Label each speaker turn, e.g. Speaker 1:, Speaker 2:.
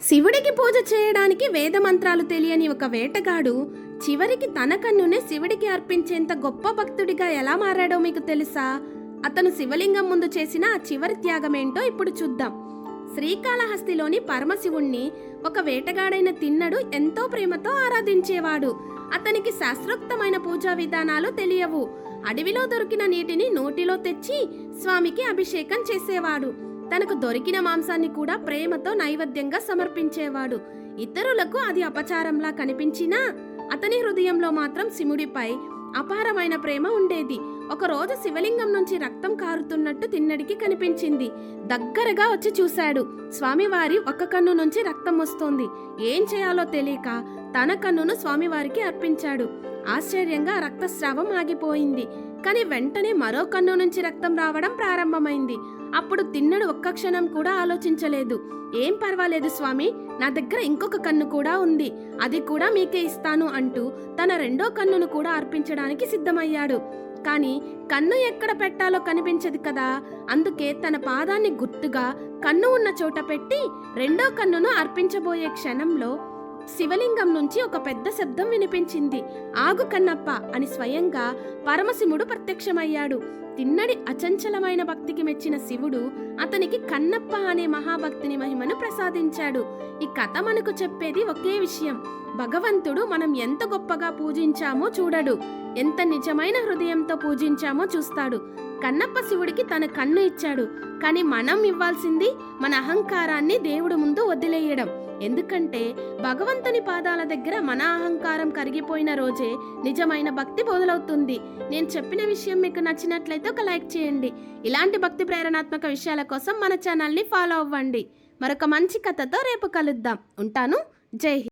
Speaker 1: శివుడికి పూజ చేయడానికి వేదమంత్రాలు తెలియని ఒక వేటగాడు చివరికి తన కన్నునే శివుడికి అర్పించేంత గొప్ప భక్తుడిగా ఎలా మారాడో మీకు తెలుసా? అతను శివలింగం ముందు చేసిన ఆ చివరి త్యాగమేంటో ఇప్పుడు చూద్దాం. శ్రీకాళహస్తిలోని పరమశివుణ్ణి ఒక వేటగాడైన తిన్నడు ఎంతో ప్రేమతో ఆరాధించేవాడు. అతనికి శాస్త్రోక్తమైన పూజా విధానాలు తెలియవు. అడవిలో దొరికిన నీటిని నోటిలో తెచ్చి స్వామికి అభిషేకం చేసేవాడు. తనకు దొరికిన మాంసాన్ని కూడా ప్రేమతో నైవేద్యంగా సమర్పించేవాడు. ఇతరులకు అది అపచారంలా కనిపించినా అతని హృదయంలో మాత్రం శివుడిపై అపారమైన ప్రేమ ఉండేది. ఒకరోజు శివలింగం నుంచి రక్తం కారుతున్నట్టు తిన్నడికి కనిపించింది. దగ్గరగా వచ్చి చూశాడు. స్వామివారి ఒక కన్ను నుంచి రక్తం వస్తోంది. ఏం చేయాలో తెలియక తన కన్నును స్వామివారికి అర్పించాడు. ఆశ్చర్యంగా రక్తస్రావం ఆగిపోయింది. కానీ వెంటనే మరో కన్ను నుంచి రక్తం రావడం ప్రారంభమైంది. అప్పుడు తిన్నడు ఒక్క క్షణం కూడా ఆలోచించలేదు. ఏం పర్వాలేదు స్వామి, నా దగ్గర ఇంకొక కన్ను కూడా ఉంది, అది కూడా మీకే ఇస్తాను అంటూ తన రెండో కన్నును కూడా అర్పించడానికి సిద్ధమయ్యాడు. కానీ కన్ను ఎక్కడ పెట్టాలో కనిపించదు కదా. అందుకే తన పాదాన్ని గుర్తుగా కన్ను ఉన్న చోట పెట్టి రెండో కన్నును అర్పించబోయే క్షణంలో శివలింగం నుంచి ఒక పెద్ద శబ్దం వినిపించింది. ఆగు కన్నప్ప అని స్వయంగా పరమశివుడు ప్రత్యక్షమయ్యాడు. తిన్నడి అచంచలమైన భక్తికి మెచ్చిన శివుడు అతనికి కన్నప్ప అనే మహాభక్తిని మహిమను ప్రసాదించాడు. ఈ కథ మనకు చెప్పేది ఒకే విషయం: భగవంతుడు మనం ఎంత గొప్పగా పూజించామో చూడడు, ఎంత నిజమైన హృదయంతో పూజించామో చూస్తాడు. కన్నప్ప శివుడికి తన కన్ను ఇచ్చాడు, కానీ మనం ఇవ్వాల్సింది మన అహంకారాన్ని దేవుడు ముందు వదిలేయడం. ఎందుకంటే భగవంతుని పాదాల దగ్గర మన అహంకారం కరిగిపోయిన రోజే నిజమైన భక్తి మొదలవుతుంది. నేను చెప్పిన విషయం మీకు నచ్చినట్లయితే ఒక లైక్ చేయండి. ఇలాంటి భక్తి ప్రేరణాత్మక విషయాల కోసం మన ఛానల్ని ఫాలో అవ్వండి. మరొక మంచి కథతో రేపు కలుద్దాం. ఉంటాను. జై హింద్.